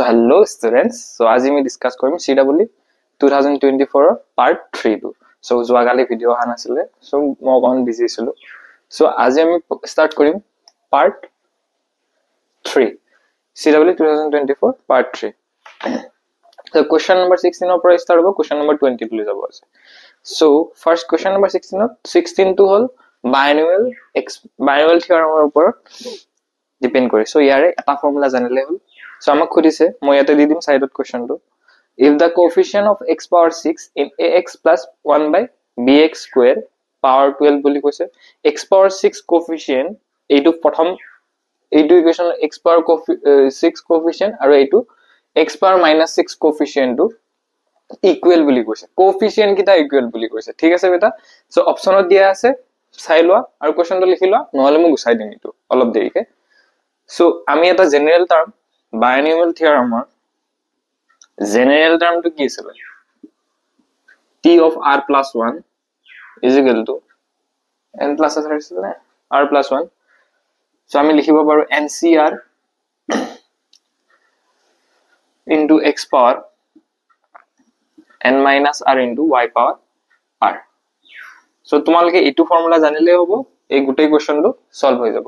So hello students. So আজি আমি discuss কৰিম CW 2024 পাৰ্ট 3 টো. So যোৱাকালি ভিডিও আহা নাছিলে. So মই অকন বিজি আছিলো. So আজি আমি স্টাৰ্ট কৰিম part 3. CW 2024 part 3. So question number 16 ৰ পৰা স্টাৰ্ট হ'ব, question number 20 লৈ যাব আছে. So first question number 16 টো হ'ল binomial theorem ওপৰত ডিপেন্ড কৰে. So ইয়াৰে এটা ফৰ্মুলা জানিলে হ'ল. So আমাক খুদিছে, মই ইয়াতে দি দিম সাইডত কোৱেশ্চনটো. If the coefficient of x power 6 in ax plus 1 by bx square power 12 বুলি কৈছে, x power 6 coefficient এইটো প্ৰথম এইটো ইকুৱেশ্যন x power 6 coefficient আৰু এইটো x power minus 6 coefficient টো ইকুৱেল বুলি কৈছে, কোএফিচিয়েন্ট কিটা ইকুৱেল বুলি কৈছে. ঠিক আছে বেটা? সো অপচনত দিয়া আছে, চাই লোৱা আৰু কোৱেশ্চনটো লিখি লোৱা, নহলে মই গুছাই দিম এইটো অলপ দেৰিকে. সো আমি এটা general term binomial theorem general term to কি আছে t of r plus 1 is equal to n plus r plus 1. so আমি লিখিব পাৰো ncr into x power n minus r into y power r. so তোমালোকে এইটো formula জানিলে হ'ব, এই গোটেই কোৱেশ্চনটো সলভ হৈ যাব.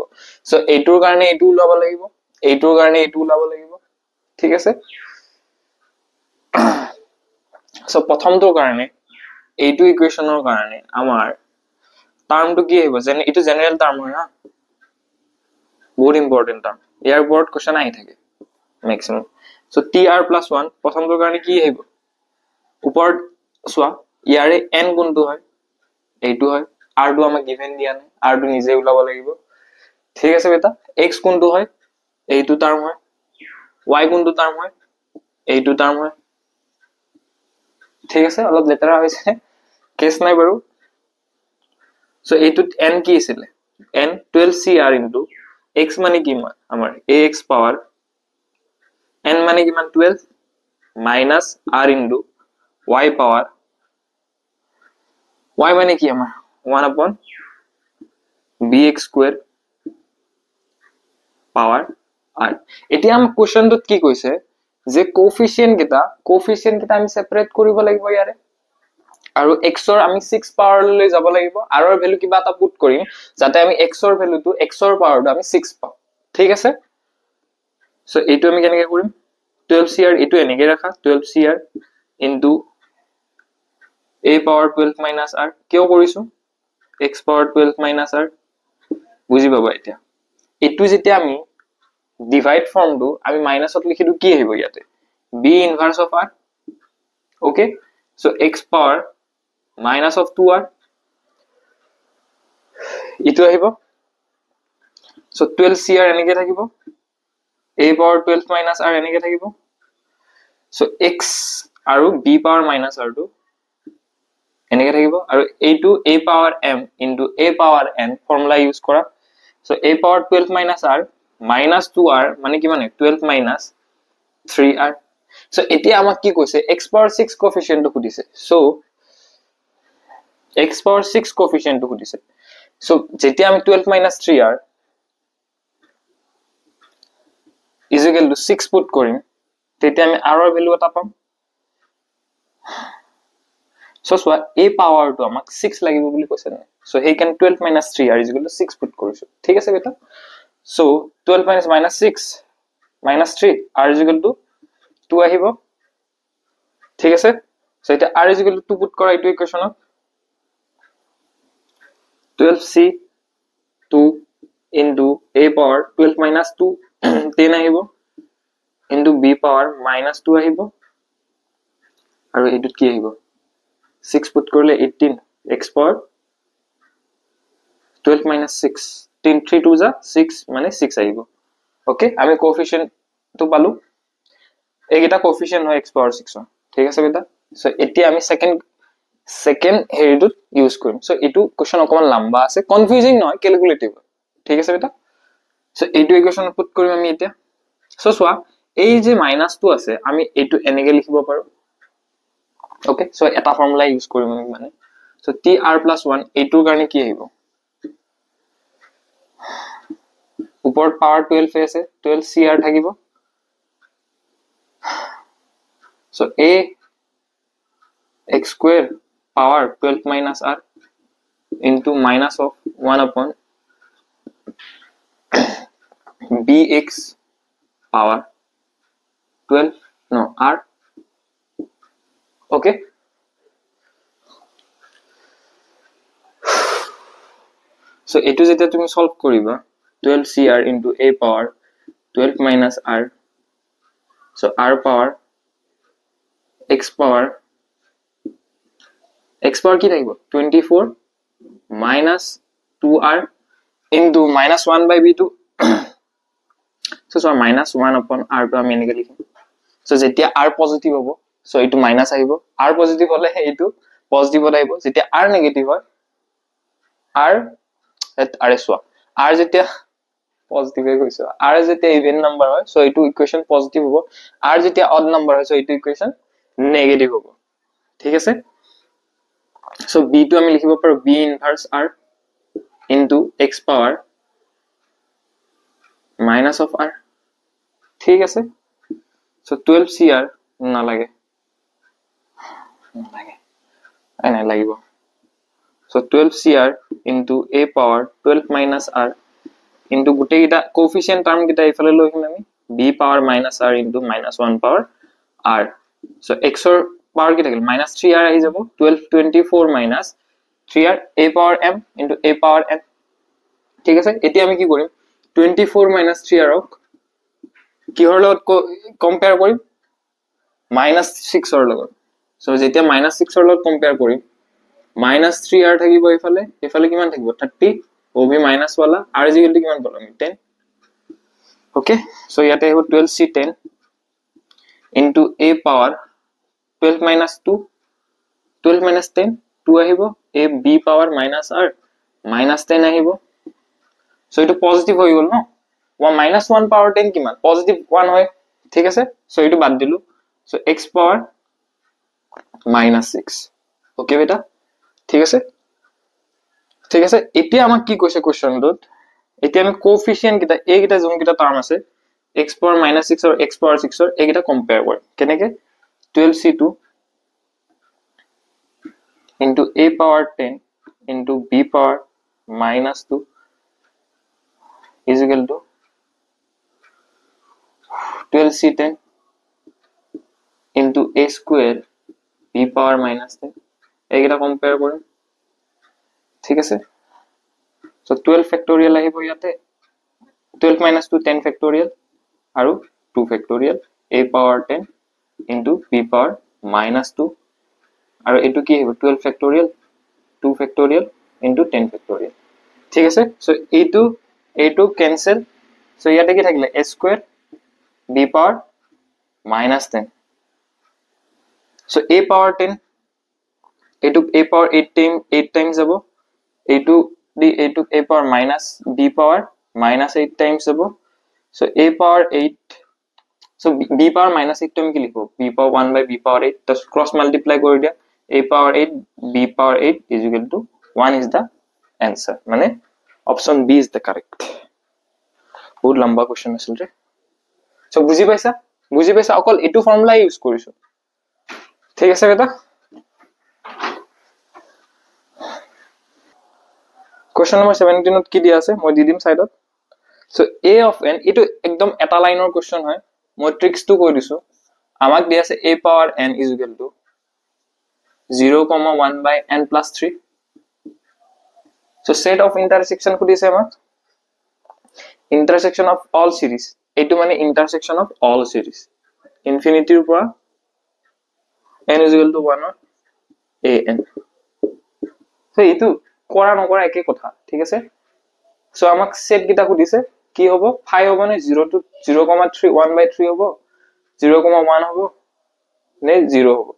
so এইটোৰ কাৰণে এইটো ওলাব লাগিব, এইটোৰ কাৰণে এইটো ওলাব লাগিব. ঠিক আছে? so প্ৰথমটোৰ কাৰণে এইটো ইকুৱেশ্যনৰ কাৰণে আমাৰ টাৰ্মটো কি হ'ব, যেনে এইটো জেনাৰেল টাৰ্ম হয় না, বহুত ইম্পৰ্টেন্ট টাৰ্ম, ইয়াৰ ওপৰত কোৱেশ্চন আহি থাকে ম্যাক্সিমাম. so tr plus 1 প্ৰথমটোৰ কাৰণে কি আহিব, ওপৰত চোৱা ইয়াৰে n কোনটো হয়, এইটো হয়, r টো আমাক গিভেন দিয়া নাই, r টো নিজে ওলাব লাগিব. ঠিক আছে বেটা? x কোনটো হয়, এইটো টাৰ্ম হয়, y কোনটো টাৰ্ম হয়, এইটো টাৰ্ম হয়. ঠিক আছে? অলপ লেটাৰা হৈছে, কেছ নাই বাৰু. সো এইটো n কি আছিল, n 12cr into x মানে কি আমাৰ ax power n মানে কিমান 12 minus r into y power y মানে কি আমাৰ 1 upon bx square power r. এতিয়া আমি কোৱেশ্চনটোত কি কৈছে যে কোএফিচিয়েন্ট কিটা আমি সেপাৰেট কৰিব লাগিব ইয়াৰে, আৰু x ৰ আমি 6 পাৱাৰ লৈ যাব লাগিব, r ৰ ভ্যালু কিবা এটা পুট কৰিম যাতে আমি x ৰ ভ্যালুটো x ৰ পাৱাৰটো আমি 6 পাও. ঠিক আছে? সো এইটো আমি কেনেকৈ কৰিম, 12cr এইটো এনেকৈ ৰাখা, 12cr into a power 12 minus r. কিয় কৰিছো x power 12 minus r, বুজি পাবা এতিয়া. এইটো যেতিয়া আমি ডিভাইড ফৰ্মটো আমি মাইনাসত লিখিটো কি আহিব ইয়াতে, b inverse of r. okay, so x power minus of 2r ইটো আহিব. so 12cr এনেকৈ থাকিব, a power 12 minus r এনেকৈ থাকিব. so x আৰু b power minus r টো এনেকৈ থাকিব, আৰু এইটো a power m into a power n formula use কৰা. so a power 12 minus r minus 2r মানে কি, মানে 12 minus 3r. so এতিয়া আমাক কি কৈছে, x power 6 coefficient টো খুদিছে. so x power 6 coefficient টো খুদিছে. so যেতিয়া আমি 12 minus 3r is equal to 6 put কৰিম, তেতিয়া আমি r ৰ ভ্যালু এটা পাম. so চোৱা a power টো আমাক 6 লাগিব বুলি কৈছে না, so he can 12 minus 3r is equal to 6 put কৰিছো. ঠিক আছে বেটা? so 12 minus 6 minus 3 r is equal to 2 আহিব. ঠিক আছে? so এটা r is equal to 2 put কৰা এইটো ইকুৱেশ্যনত, 12c 2 into a power 12 minus 2 10 আহিব into b power minus 2 আহিব, আৰু এইটোত কি আহিব 6 পুট কৰিলে 18 x power 12 minus 6 3 3 2 যা 6 মানে 6 আহিব. ওকে, আমি কোএফিচিয়েন্ট তো পালো, এইটা কোএফিচিয়েন্ট হয় x power 6 ৰ. ঠিক আছে বেটা? সো এতিয়া আমি সেকেন্ড হেৰিটোত ইউজ কৰিম. সো এইটো কোৱেশ্চন অকমান লম্বা আছে, কনফিউজিং নহয়, ক্যালকুলেটিভ. ঠিক আছে বেটা? সো এইটো ইকুৱেশ্যন পুট কৰিম আমি এতিয়া. সো চোৱা এই যে মাইনাস টো আছে, আমি এইটো এনেকৈ লিখিব পাৰো. ওকে, সো এটা ফৰ্মুলা ইউজ কৰিম আমি মানে. সো tr plus 1 এইটোৰ কাৰণে কি আহিব, ওপৰত পাৱাৰ 12 আছে, 12cr থাকিব so a x square power 12 minus r into minus of 1 upon bx power 12 no r. Okay, so etu jeta tumi solve koriba 12cr into a power 12 minus r, so r power x power ki thakibo 24 minus 2r into minus 1 by b2 so minus 1 upon r to ami enike likhim. So jetia r positive hobo so etu minus ahibo, r positive hole etu positive hole ahibo, jetia r negative hoy r r swa r jetia positive e hoiso r jetia even number hoy so etu equation positive hobo, r jetia odd number hoy so etu equation negative hobo. ঠিক আছে, so b to আমি লিখিব পাৰো b inverse r into x power minus of r. ঠিক আছে, so 12cr না লাগে আই না লাগিব, so 12cr into a power 12 minus r into গুটে গিটা কোএফিশিয়েন্ট টার্ম গিটা ইফালে লৈ আহিম আমি b power minus r into minus 1 power r, so x or power কি থাকিল minus 3r আহি যাব 12 24 minus 3r a power m into a power n. ঠিক আছে, এতিয়া আমি কি কৰিম 24 minus 3r ক কিহৰ লগত কম্পেয়াৰ কৰিম minus 6 ৰ লগত, so যেতিয়া minus 6 ৰ লগত কম্পেয়াৰ কৰিম minus 3r থাকিব ইফালে ইফালে কিমান থাকিব 30 ob minus वाला r is equal to কিমান পালো আমি 10. okay, so ইয়াতে আহিব 12c10 into a power 12 minus 2 12 minus 10 2 আহিব a b power minus r minus 10 আহিব, so এটো পজিটিভ হৈ গল ন 1 minus 1 power 10 কিমান পজিটিভ 1 হয়. ঠিক আছে, so এটো বাদ দিলু, so x power minus 6. okay বেটা, ঠিক আছে ঠিক আছে, এতিয়া আমাক কি কৈছে কোশ্চনটোত এতিয়া আমি কোএফিশিয়েন্ট কিটা এই কিটা যোন কিটা টার্ম আছে x power minus 6 और x power 6 और এই কিটা কম্পেয়ার কৰিম কেনেকে 12c2 into a power 10 into b power minus 2 is equal to 12c10 into a square b power minus 10 এই কিটা কম্পেয়ার কৰিম. ঠিক আছে, so 12 factorial আহিব ইয়াতে 12 minus 2 10 factorial আৰু 2 factorial a power 10 into b power minus 2 আৰু এটো কি আহিব 12 factorial 2 factorial into 10 factorial. ঠিক আছে, so এইটো cancel, so ইয়াতে কি থাকিলে a square b power minus 10, so a power 10 এইটো a power 8 times যাব এইটো a power minus b power minus 8 times যাব, so a power 8 so b power minus 8 তুমি কি লিখো b power 1 by b power 8 তো cross multiply কৰি দিয়া a power 8 b power 8 is equal to 1 is the answer, মানে option b is the correct. বহুত লম্বা কোশ্চন আছিল ৰে, so বুজি পাইছা অকল এটো ফৰ্মুলা ইউজ কৰিছো. ঠিক আছে বেটা, question number 17 ত কি দিয়া আছে মই দি দিম সাইডত, so a of n এটো একদম এটা লাইনৰ কোশ্চন হয় মই ট্ৰিক্স টো কৈ দিছো আমাক দিয়া আছে a power n is equal to 0,1 by n plus 3, so set of intersection খুদিছে আমাক intersection of all series এটো মানে intersection of all series infinity ৰ পৰা n is equal to 1 or a n, so এটো কৰা নকৰা একে কথা. ঠিক আছে, সো আমাক সেট কিটা খুদিছে কি হ'ব 5 হ'ব নে 0 to 0,3 1 by 3 হ'ব 0,1 হ'ব নে 0 হ'ব,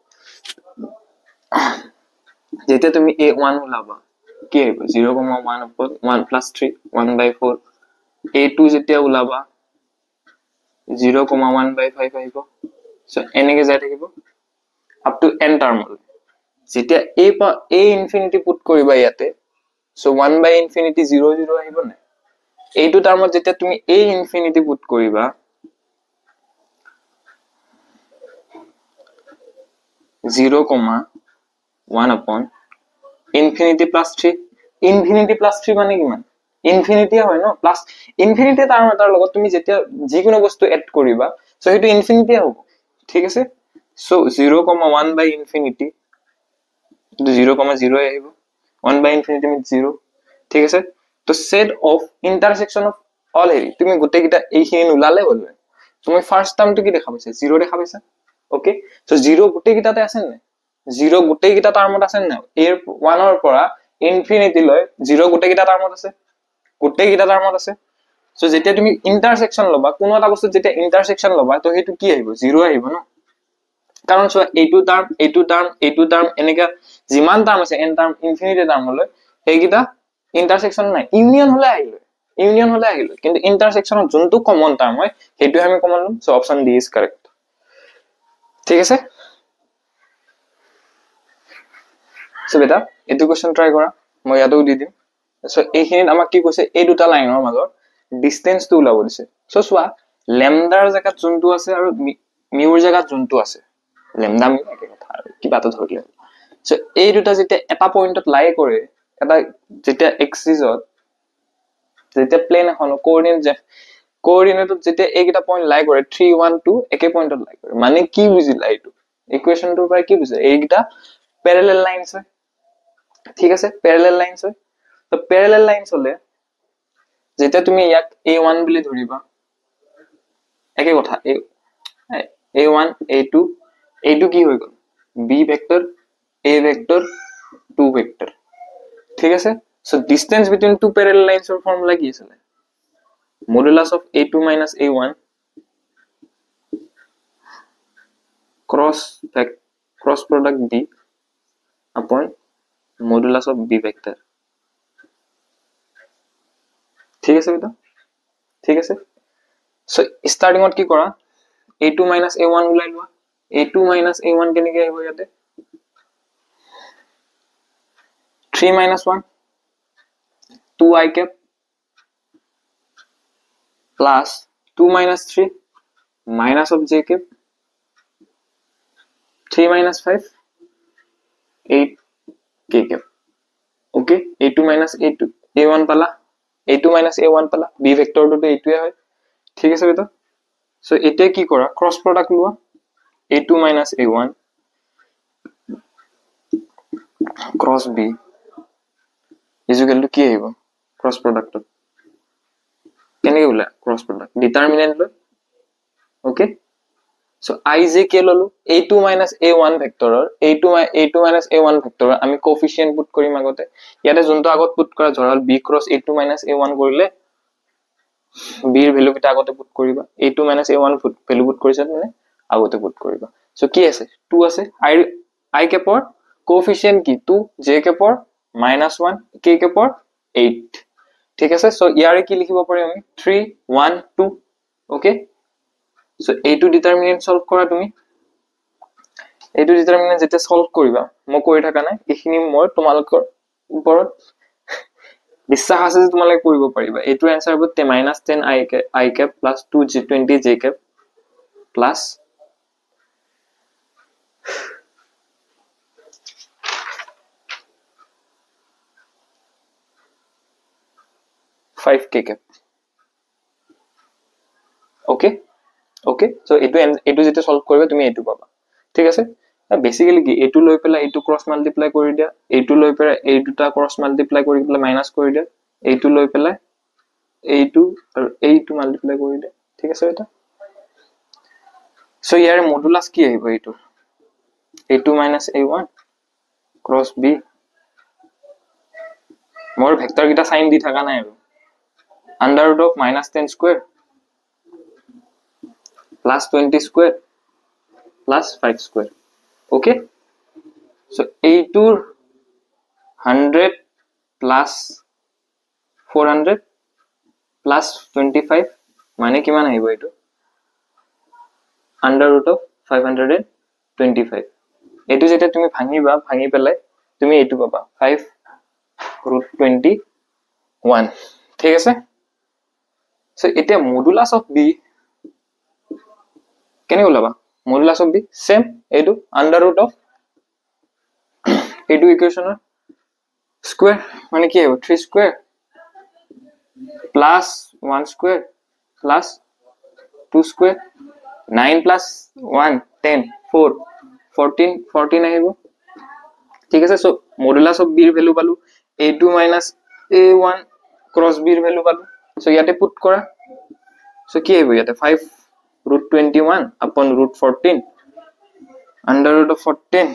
যেতে তুমি a1 ওলাবা কি আহিব 0,1 upon 1 plus 3 1 by 4, a2 যেতিয়া ওলাবা 0,1 by 5 আহিব, সো এনেকে যাই থাকিব up to n টার্ম যেতিয়া a infinity পুট কৰিবা ইয়াতে, so 1 by infinity 0 0 আহিব না এইটো টার্মত যেতিয়া তুমি a infinity পুট কৰিবা 0, 1 upon infinity plus 3. Infinity plus 3 মানে কিমান? Infinity হয় ন, plus infinity তাৰ লগত তুমি যেতিয়া যিকোনো বস্তু এড কৰিবা সো সেইটো infinity হ'ব, ঠিক আছে? সো 0, 1 by infinity 0, 0 আহিব, 1 by infinity means 0, ঠিক আছে? তো set of intersection of all হেৰি তুমি গোটেইকেইটা এইখিনি ওলালে হ'ল। তুমি ফার্স্ট টার্মটো কি দেখা পাইছা? 0 দেখা পাইছা, ওকে? সো 0 গোটেইকেইটাতে আছে নে? 0 গোটেইকেইটা টার্মত আছে নে? এর 1 ৰ পৰা ইনফিনিটি লৈ 0 গোটেইকেইটা টার্মত আছে, গোটেইকেইটা টার্মত আছে। সো যেতিয়া তুমি ইন্টারসেকশন লবা, কোনো এটা বস্তু যেতিয়া ইন্টারসেকশন লবা তো সেইটো কি আহিব? 0 আহিব ন, কাৰণ চোৱা এইটো টার্ম এইটো টার্ম এইটো টার্ম এনেকা যিমান টার্ম আছে এন টার্ম ইনফিনিটি টার্ম হলে এইকেইটা ইন্টারসেকশন নাই, ইউনিয়ন হলে আহিলে, ইউনিয়ন হলে আহিলে, কিন্তু ইন্টারসেকশনত যোনটো কমন টার্ম হয় সেইটো আমি কমন লম। So option D is correct, ঠিক আছে? সো বেটা এইটো কোশ্চেন ট্রাই কৰা, মই ইয়াতো দি দিম। সো এইখিনিত আমাক কি কৈছে, এই দুটা লাইনৰ মাজৰ ডিসটেন্সটো ওলাব দিছে। সো চোৱা লেমডাৰ জায়গাত যোনটো আছে আৰু মিউৰ জায়গাত যোনটো আছে, লেমডা মিউ একে কথা আৰু কিবা এটা ধৰিলে। সো এই দুটা যেতিয়া এটা পইণ্টত লাই কৰে, এটা যেতিয়া এক্সিসত যেতিয়া প্লেন এখন কোঅৰ্ডিনেটত যেতিয়া এইকেইটা পইণ্ট লাই কৰে 3, 1, 2 একে পইণ্টত লাই কৰে, মানে কি বুজিলা? এইটো ইকুৱেশ্যনটোৰ পৰা কি বুজিলা? এইকেইটা প্যারালাল লাইনস হয়, ঠিক আছে? প্যারালাল লাইনস হয়। তো প্যারালাল লাইনস হলে যেতিয়া তুমি ইয়াক a1 বুলি ধৰিবা, একে কথা, a1 a2 a2 কি হৈ গল? b vector a vector 2 vector, ঠিক আছে? So distance between two parallel lines এর ফর্মুলা কি আছিল? Modulus of a2 minus a1 cross product b upon modulus of b vector, ঠিক আছে বেটা? ঠিক আছে? সো স্টার্টিংত কি কৰা, a2 minus a1 ওলাই লোৱা। a2 minus a1 কেনেকৈ আহিব? ইয়াতে 3 minus 1 2i cap plus 2 minus 3 minus of j cap 3 minus 5 8 k cap, okay? a2 minus a2 a1 পালা, a2 minus a1 পালা, b ভেক্টৰটো তো এইটোৱে হয়, ঠিক আছে বেটা? সো এতিয়া কি কৰা, ক্ৰস প্ৰোডাক্ট লোৱা, a2 minus a1 cross b is equal to কি আহিব? ক্রস প্রোডাক্ট কেনেকৈ ওলা? ক্রস প্রোডাক্ট ডিটারমিনেন্ট লৈ, okay? So i j k ললো, a2 minus a1 ভেক্টৰৰ a2 minus a1 ভেক্টৰৰ আমি কোএফিশিয়েন্ট পুট কৰিম আগতে। ইয়াতে যোনটো আগত পুট কৰা ধৰাল b cross a2 minus a1 কৰিলে b এৰ ভ্যালু কিটা আগতে পুট কৰিবা, a2 minus a1 value put কৰিছা মানে আগতে পুট কৰিবা। সো কি আছে? 2 আছে, i কেপৰ কোএফিশিয়েন্ট কি? 2, j কেপৰ -1, k কেপৰ 8, ঠিক আছে? সো ইয়াৰে কি লিখিব পাৰি আমি? 3 1 2, ওকে? সো এইটো ডিটাৰমিনেন্ট সলভ কৰা তুমি। এইটো ডিটাৰমিনেন্ট যেতিয়া সলভ কৰিবা, মই কৰি থাকা নাই, এইখিনি মই তোমালোকৰ ওপৰত বিশ্বাস আছে যে তোমালোকে কৰিব পাৰিবা। এইটো आंसर হ'ব -10 i cap plus 220 j cap plus 5 k cap, okay? Okay? So এইটো যেতিয়া সলভ কৰিবা তুমি এইটো পাবা, ঠিক আছে? বেসিক্যালি কি এইটো লৈ পেলাই এইটো ক্রস মাল্টিপ্লাই কৰি দিয়া, এইটো লৈ পেলাই এই দুটা ক্ৰস মাল্টিপ্লাই কৰি পেলাই মাইনাস কৰি দিয়া, এইটো লৈ পেলাই এইটো আৰু এইটো মাল্টিপ্লাই কৰি দিয়া, ঠিক আছে এটা? সো ইয়াৰ মডুলাস কি আহিব? এইটো a2 minus a1 cross b, মোৰ ভেক্টৰ কিটা সাইন দি থাকা নাই আৰু under root of -10 square plus 20 square plus 5 square, okay? So a2 100 plus 400 plus 25 মানে কিমান আহিব? এইটো under root of 525। এইটো যেটা তুমি ভাঙিবা, ভাঙি পেলাই তুমি এইটো পাবা 5 root 21, ঠিক আছে? সো এটা মডুলাস অফ b কেনে ওলাবা? মডুলাস অফ b সেম এইটো under root of এইটো ইকুৱেশ্যনৰ স্কোয়াৰ মানে কি হ'ব 3 square plus 1 square plus 2 square 9 plus 1 10 4 14 14 আহিব ঠিক আছে সো মডুলাস অফ b এর ভ্যালু পালো a2 minus a1 cross b এর ভ্যালু পালো সো ইয়াতে পুট করা সো কি আহিব ইয়াতে 5 root 21 upon root 14 under root of 14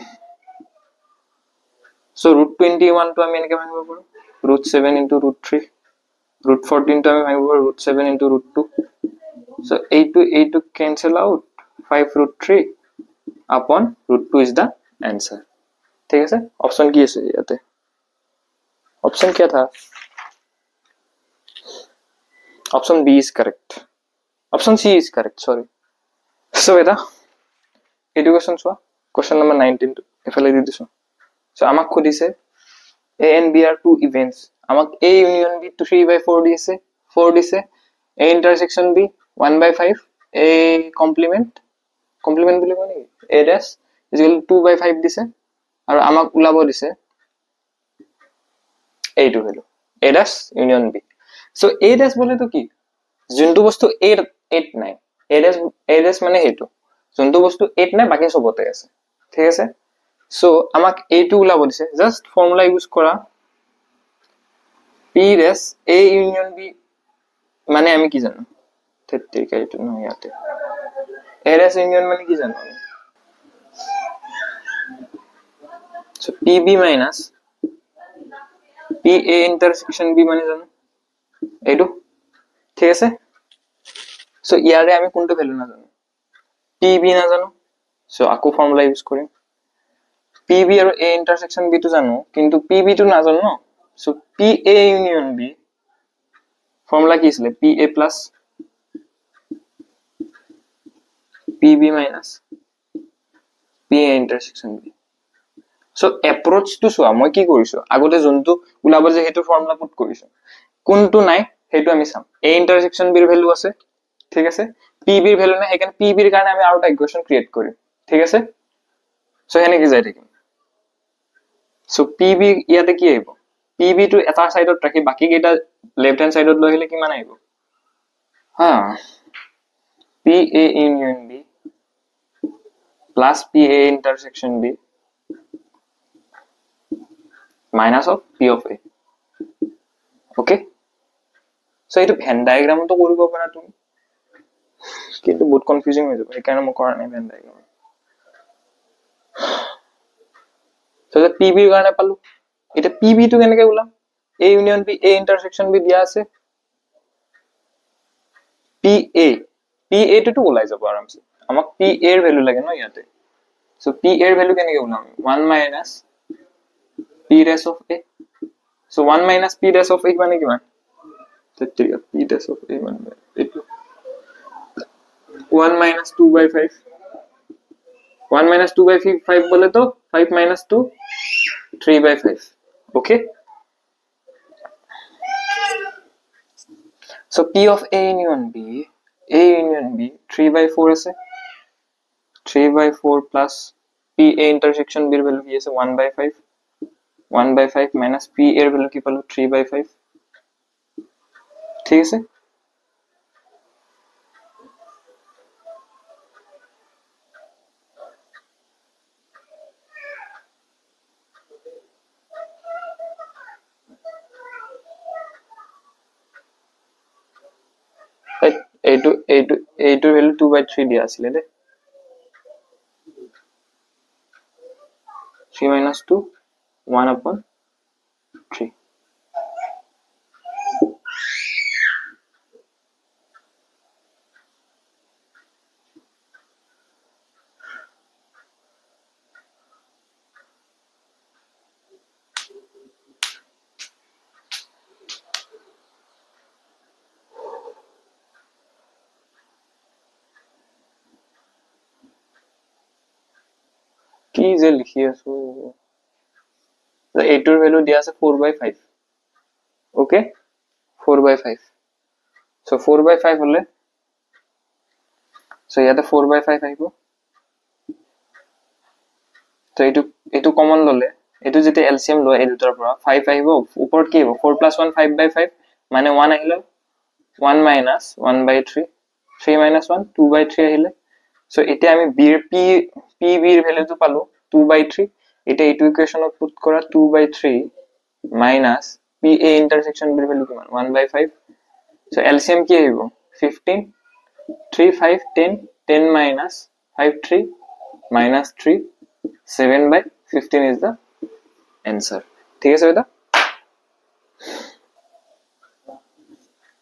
so root 21 to আমি এনেকে ভাঙিব পাৰো root 7 into root 3 root 14 to আমি ভাঙিব পাৰো root 7 into root 2 so a to cancel out 5 root 3 upon root 2 is the answer ठीक है सर ऑप्शन की है याते ऑप्शन क्या था option B is correct option C is correct sorry so बेटा एजुकेशन सो क्वेश्चन नंबर 19 इफाले दि दिसो सो আমাক খুদিছে a and b are two events আমাক a union b 3/4 দিছে 4 দিছে a intersection b 1/5 a complement বুলি কোনে a dash is equal to 2/5 দিছে আৰু আমাক উলাব দিছে a two value a dash union b so a dash বলে তো কি যোনটো বস্তু 8 নাই a dash মানে হেতু যোনটো বস্তু 8 নাই বাকি সবতে আছে ঠিক আছে সো আমাক a টু উলাব দিছে জাস্ট ফর্মুলা ইউজ করা p dash a union b মানে আমি কি জানো 33 কাইটো ন ইয়াতে a dash union মানে কি জানো so pb minus pa intersection b মানে জানো এইটো ঠিক আছে সো ইয়াৰে আমি কোনটো ভ্যালু না জানো pb না জানো সো আকো ফর্মুলা ইউজ কৰিম pb আৰু a intersection b তো জানো কিন্তু pb তো না জানো ন so pa union b formula কি ছিল pa plus pb minus pa intersection b so approach to so মই কি কৰিছো আগতে যোনটো উলাব যে হেতু ফৰ্মুলা পুট কৰিছো কোনটো নাই হেতু আমি চাম a intersection b এর ভ্যালু আছে ঠিক আছে pb এর ভ্যালু নাই এখানে pb এর কারণে আমি আউট ইকুয়েশন ক্রিয়েট করি ঠিক আছে সো এখানে কি যায় থাকিম সো pb ইয়াতে কি আইব pb টু এটা সাইডত ৰাখি বাকি কেটা লেফট হ্যান্ড সাইডত লৈ হলে কিমান আইব হ্যাঁ pa union b plus pa intersection b minus of p of a okay so এইটো ভেন ডায়াগ্রাম তো কৰিব পাৰা তুমি কিন্তু বহুত কনফিউজিং হৈ যাব সেইকাৰণে মই কৰা নাই ভেন ডায়াগ্রাম so যে pb এর কারণে পালো এটা pb তো কেনেকে ওলাম a union b a intersection b দিয়া আছে pa তো ওলাই যাব আরামসে আমাক pa এর ভ্যালু লাগে ন ইয়াতে so pa এর ভ্যালু কেনেকে ওলাম 1 minus p dash of a so 1 minus p dash of a মানে কি মান p dash of a মানে 1 minus 2/5 1 minus 2/5 বলে তো 5 minus 2 3/5 okay so p of a union b 3/4 আছে 3/4 plus pa intersection b এর ভ্যালু কি আছে 1/5 1/5 minus p এর ভ্যালু কি পালো 3/5 ঠিক আছে এইটো ভ্যালু 2/3 দিয়া আছিল দে 3 minus 2 1 upon 3 কি যে লিখি আছো এইটোৰ ভ্যালু দিয়া আছে 4/5 ওকে 4/5 so 4/5 হলে so ইয়াতে 4/5 আহিব তো এইটো কমন ললে এটো যেতে এলসিএম লয় এই দুটাৰ পৰা 5 আহিব ওপৰত কি হ'ব 4 + 1 5/5 মানে 1 আহিলে 1 - 1/3 3 - 1 2/3 আহিলে সো এতিয়া আমি b এর p b এর ভ্যালুটো পালো 2/3 এটা এইটো ইকুয়েশনত পুট কৰা 2/3 minus p a intersection b এর ভ্যালু কিমান 1/5 সো এলসিএম কি আহিব 15 3 5 10 10 minus 5 3 minus 3 7/15 is the answer ঠিক আছে এটা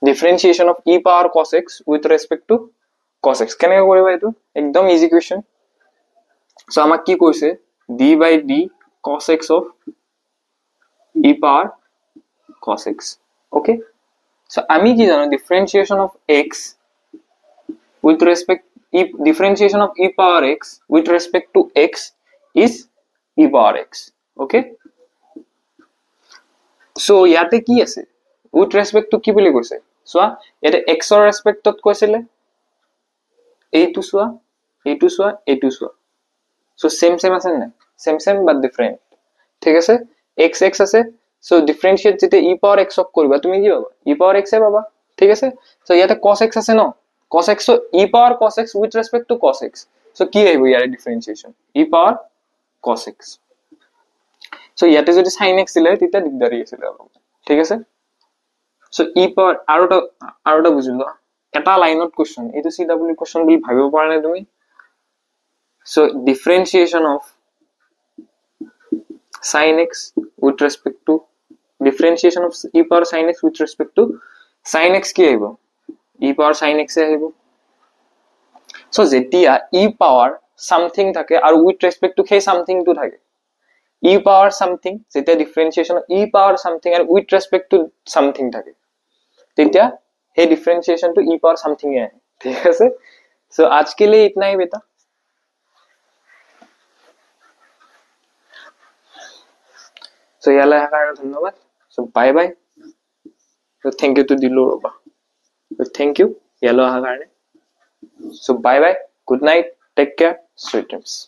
differentiation of e power cos x with respect to cos x কেনে কৰিবা এটো একদম ইজি কোৱেশ্চন সো আমাক কি কৈছে d/d cos x of e power cos x okay so আমি কি জানো differentiation of x with respect differentiation of e power x with respect to x is e power x okay so ইয়াতে কি আছে with respect to কি বুলি কৈছে সোয়া ইয়াতে x ৰ ৰেসপেক্টত কৈছিলে এইটো সোয়া এইটো সোয়া so same আছে না same but different ঠিক আছে x x আছে so differentiate যেতে e power x অক কৰিবা তুমি কি পাবা e power x এ পাবা ঠিক আছে so ইয়াতে cos x আছে ন cos x so e power cos x with respect to cos x so কি আহিব ইয়াৰ differentiation e power cos x so ইয়াতে যদি sin x দিলে তেতিয়া দিগদাৰি আছিল ঠিক আছে so e power আৰোটা বুঝিলো এটা লাইনত কোশ্চেন এটো সিডব্লিউ কোশ্চেন বুলি ভাবিব পাৰা নাই তুমি so differentiation of sin x with respect to differentiation of e power sin x with respect to sin x কি আহিব e power sin x এ আহিব so যেতিয়া e power something থাকে আৰু with respect to সেই something to থাকে e power something যেতিয়া differentiation of e power something and with respect to something থাকে তেতিয়া हे differentiation to e power something है ठीक है सो आज के लिए इतना ही बेटा सो याला कारण धन्यवाद so bye bye so thank you टू दिलो रोबा सो थैंक यू याला कारण so bye bye good night take care sweet dreams